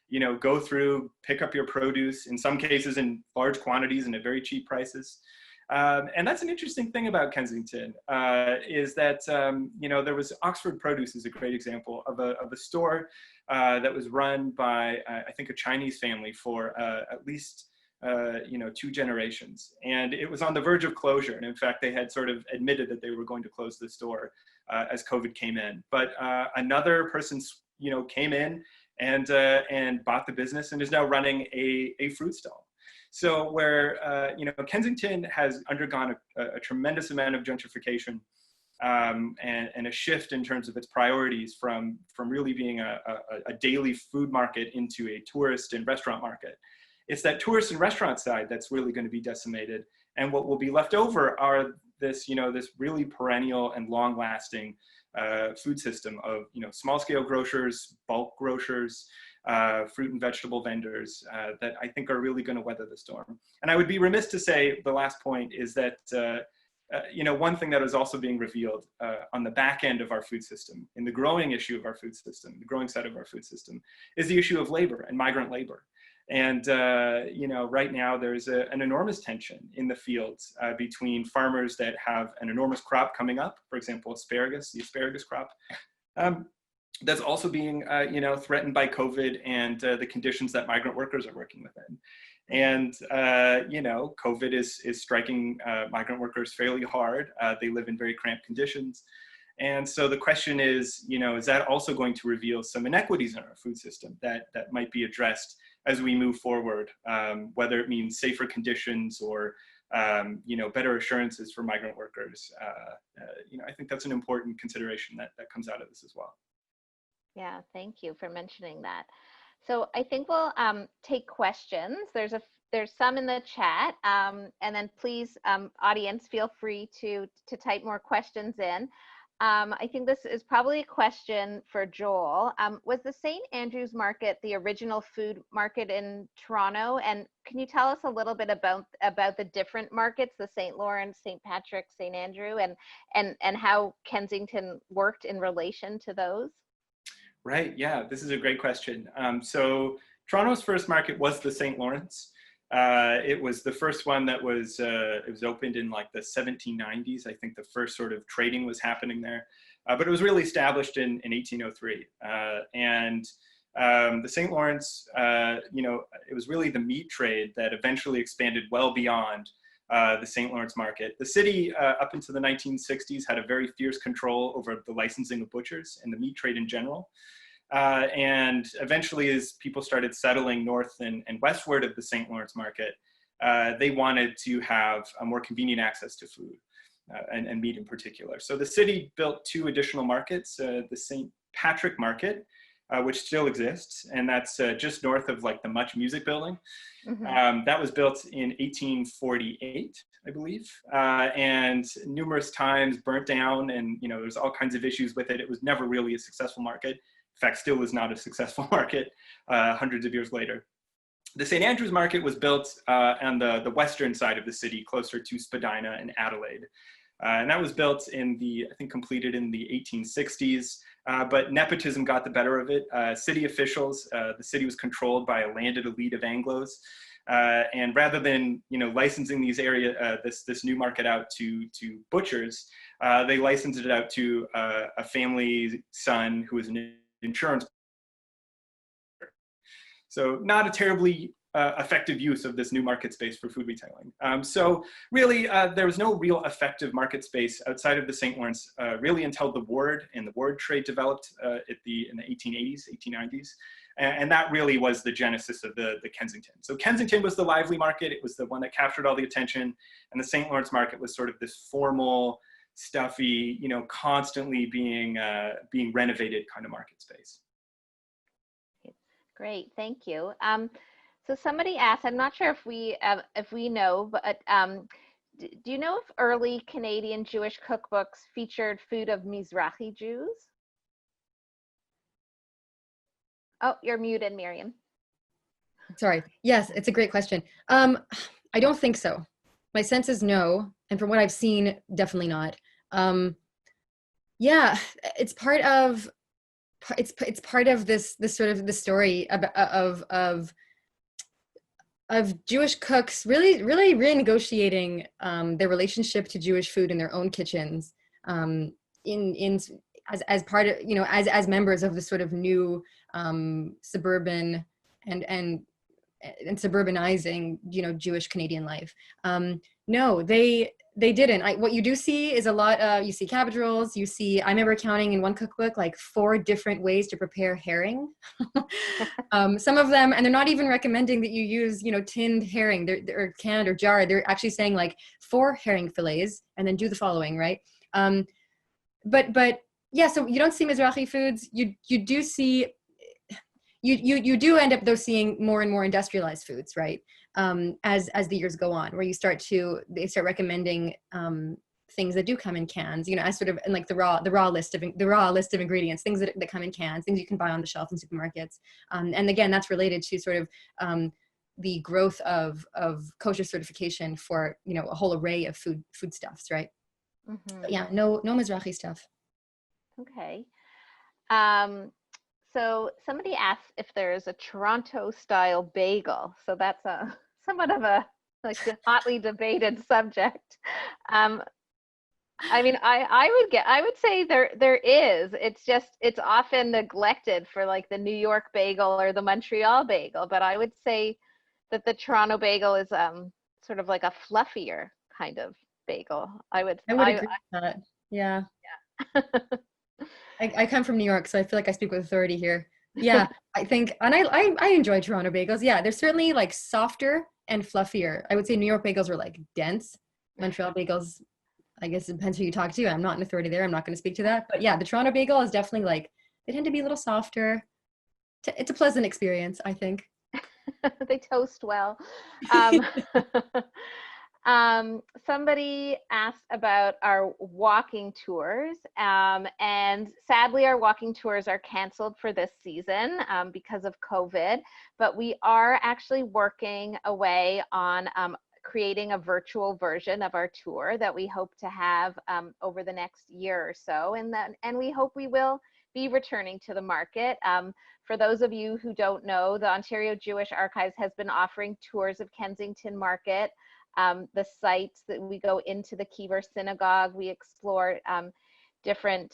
you know, go through, pick up your produce, in some cases in large quantities and at very cheap prices. And that's an interesting thing about Kensington, is that, you know, there was Oxford Produce is a great example of a store that was run by, I think, a Chinese family for at least, you know, 2 generations. And it was on the verge of closure. And in fact, they had sort of admitted that they were going to close the store as COVID came in. But another person, you know, came in and bought the business and is now running a fruit stall. So where, you know, Kensington has undergone a tremendous amount of gentrification, and a shift in terms of its priorities from really being a daily food market into a tourist and restaurant market. It's that tourist and restaurant side that's really going to be decimated. And what will be left over are this, you know, this really perennial and long-lasting food system of, you know, small-scale grocers, bulk grocers, fruit and vegetable vendors that I think are really going to weather the storm. And I would be remiss to say, the last point is that, you know, one thing that is also being revealed on the back end of our food system, in the growing issue of our food system, the growing side of our food system, is the issue of labor and migrant labor. And, you know, right now there's an enormous tension in the fields between farmers that have an enormous crop coming up, for example, asparagus, the asparagus crop, that's also being, you know, threatened by COVID and the conditions that migrant workers are working within. And, you know, COVID is striking migrant workers fairly hard. They live in very cramped conditions. And so the question is, you know, is that also going to reveal some inequities in our food system that might be addressed as we move forward, whether it means safer conditions or, you know, better assurances for migrant workers? You know, I think that's an important consideration that comes out of this as well. Yeah, thank you for mentioning that. So I think we'll take questions. There's some in the chat, and then please, audience, feel free to type more questions in. I think this is probably a question for Joel. Was the St. Andrew's Market the original food market in Toronto? And can you tell us a little bit about the different markets, the St. Lawrence, St. Patrick, St. Andrew, and how Kensington worked in relation to those? Right, yeah, this is a great question. So Toronto's first market was the St. Lawrence. It was the first one that was, it was opened in like the 1790s. I think the first sort of trading was happening there. But it was really established in 1803. The St. Lawrence, it was really the meat trade that eventually expanded well beyond the St. Lawrence market. The city, up into the 1960s, had a very fierce control over the licensing of butchers and the meat trade in general. And eventually, as people started settling north and westward of the St. Lawrence market, they wanted to have a more convenient access to food and meat in particular. So the city built 2 additional markets, the St. Patrick Market, which still exists, and that's just north of like the Much Music Building. Mm-hmm. That was built in 1848, I believe, and numerous times burnt down, and there's all kinds of issues with it. It was never really a successful market. In fact, still is not a successful market hundreds of years later. The St. Andrews Market was built on the western side of the city, closer to Spadina and Adelaide. And that was built I think completed in the 1860s, but nepotism got the better of it. City officials, the city was controlled by a landed elite of Anglos. And rather than licensing this new market out to butchers, they licensed it out to a family son who was an insurance. So not a terribly effective use of this new market space for food retailing. So really, there was no real effective market space outside of the St. Lawrence really until the Ward and the Ward trade developed in the 1880s, 1890s. And that really was the genesis of the Kensington. So Kensington was the lively market. It was the one that captured all the attention. And the St. Lawrence market was sort of this formal, stuffy, constantly being renovated kind of market space. Great, thank you. So somebody asked, I'm not sure if we know, but do you know if early Canadian Jewish cookbooks featured food of Mizrahi Jews? Oh, you're muted, Miriam. Sorry. Yes, it's a great question. I don't think so. My sense is no, and from what I've seen, definitely not. Yeah, it's part of this sort of the story of Jewish cooks really renegotiating their relationship to Jewish food in their own kitchens, as part of as members of the sort of new suburban and suburbanizing Jewish Canadian life. No, they didn't. What you do see is a lot. You see cabbage rolls. You see. I remember counting in one cookbook like 4 different ways to prepare herring. Some of them, and they're not even recommending that you use tinned herring or canned or jarred. They're actually saying like 4 herring fillets and then do the following, right? But yeah. So you don't see Mizrahi foods. You do see. You do end up though seeing more and more industrialized foods, right? As the years go on, where they start recommending things that do come in cans, as sort of in like the raw list of ingredients, things that come in cans, things you can buy on the shelf in supermarkets. And again, that's related to sort of the growth of kosher certification for a whole array of foodstuffs, right? Mm-hmm. But yeah, no Mizrahi stuff. Okay. So somebody asked if there's a Toronto style bagel. So that's somewhat of a hotly debated subject. I mean, I would say there is. It's often neglected for like the New York bagel or the Montreal bagel, but I would say that the Toronto bagel is sort of like a fluffier kind of bagel. I would agree with that. Yeah. I come from New York, so I feel like I speak with authority here. Yeah, I think, and I enjoy Toronto bagels. Yeah, they're certainly like softer and fluffier. I would say New York bagels are like dense. Montreal bagels, I guess it depends who you talk to. I'm not an authority there. I'm not going to speak to that. But yeah, the Toronto bagel is definitely like, they tend to be a little softer. It's a pleasant experience, I think. They toast well. Somebody asked about our walking tours, and sadly our walking tours are canceled for this season because of COVID, but we are actually working away on creating a virtual version of our tour that we hope to have over the next year or so, and we hope we will be returning to the market. For those of you who don't know, the Ontario Jewish Archives has been offering tours of Kensington Market, the sites that we go into the Kiever Synagogue, we explore different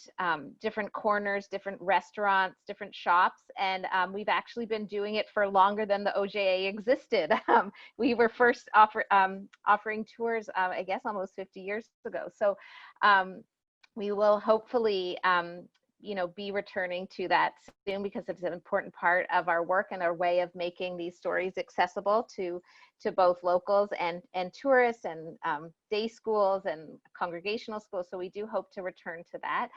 corners, different restaurants, different shops, and we've actually been doing it for longer than the OJA existed. We were first offering tours, I guess, almost 50 years ago. So we will hopefully be returning to that soon, because it's an important part of our work and our way of making these stories accessible to both locals and tourists and day schools and congregational schools. So we do hope to return to that.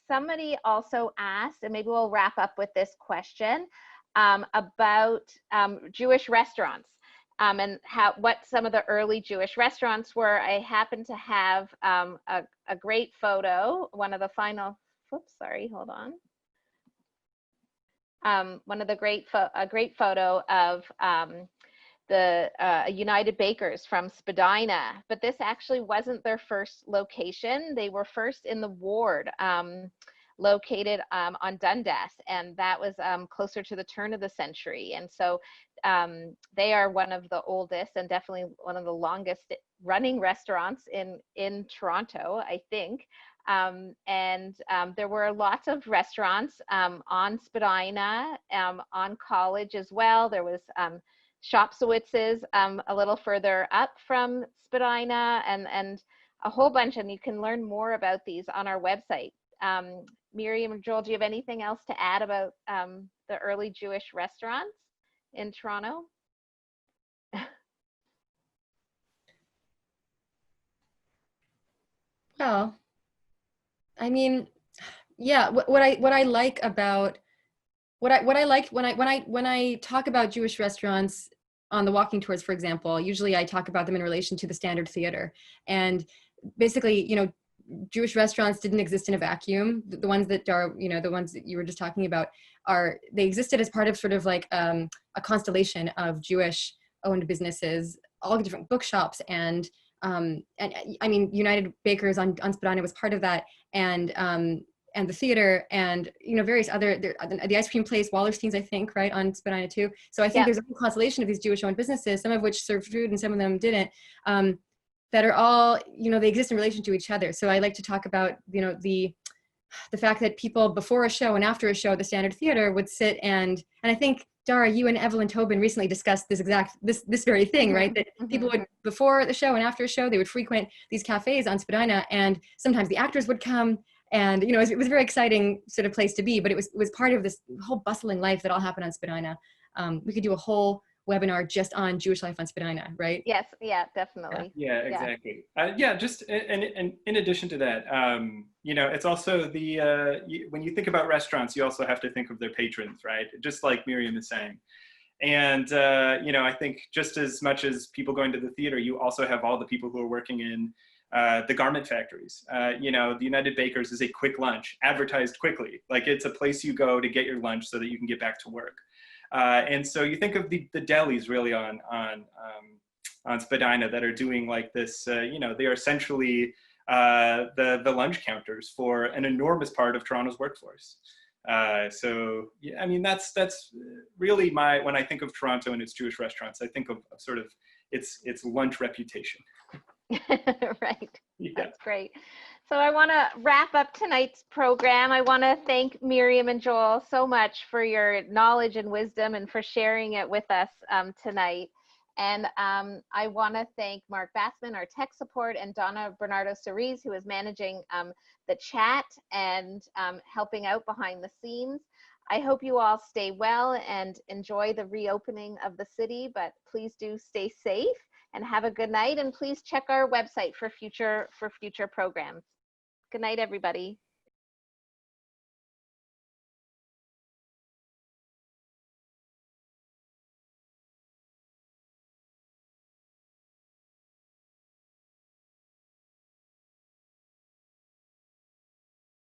Somebody also asked, and maybe we'll wrap up with this question, about Jewish restaurants. And what some of the early Jewish restaurants were. I happen to have a great photo, one of the final, oops, sorry, hold on. A great photo of the United Bakers from Spadina, but this actually wasn't their first location. They were first in the ward, located on Dundas, and that was closer to the turn of the century. And so they are one of the oldest and definitely one of the longest running restaurants in Toronto, I think. There were lots of restaurants on Spadina, on College as well. There was Shopsowitz's a little further up from Spadina, and a whole bunch, and you can learn more about these on our website. Miriam and Joel, do you have anything else to add about the early Jewish restaurants in Toronto? Well, I mean, yeah, what I like about what I like when I talk about Jewish restaurants on the walking tours, for example, usually I talk about them in relation to the Standard Theater. And basically, Jewish restaurants didn't exist in a vacuum. The ones that Dara, the ones that you were just talking about, they existed as part of sort of like a constellation of Jewish owned businesses, all different bookshops, and I mean, United Bakers on Spadina was part of that, and the theater, and various other, the ice cream place, Wallerstein's, I think, right, on Spadina too. So I think there's a whole constellation of these Jewish owned businesses, some of which served food and some of them didn't, that are all, they exist in relation to each other. So I like to talk about, the fact that people before a show and after a show at the Standard Theater would sit and I think, Dara, you and Evelyn Tobin recently discussed this very thing, right? That people would, before the show and after a show, they would frequent these cafes on Spadina, and sometimes the actors would come, and it was a very exciting sort of place to be, but it was part of this whole bustling life that all happened on Spadina. We could do a whole webinar just on Jewish life on Spadina, right? Yes, yeah, definitely. Yeah, exactly. Just and in addition to that, it's also when you think about restaurants, you also have to think of their patrons, right? Just like Miriam is saying. And, I think just as much as people going to the theater, you also have all the people who are working in the garment factories. The United Bakers is a quick lunch, advertised quickly. Like, it's a place you go to get your lunch so that you can get back to work. And so you think of the delis really on Spadina that are doing like this, they are essentially the lunch counters for an enormous part of Toronto's workforce. So yeah, I mean, that's really when I think of Toronto and its Jewish restaurants, I think of sort of its lunch reputation. Right. Yeah. That's great. So I want to wrap up tonight's program. I want to thank Miriam and Joel so much for your knowledge and wisdom and for sharing it with us tonight. And I want to thank Mark Bassman, our tech support, and Donna Bernardo Cerise, who is managing the chat and helping out behind the scenes. I hope you all stay well and enjoy the reopening of the city, but please do stay safe and have a good night. And please check our website for future programs. Good night, everybody.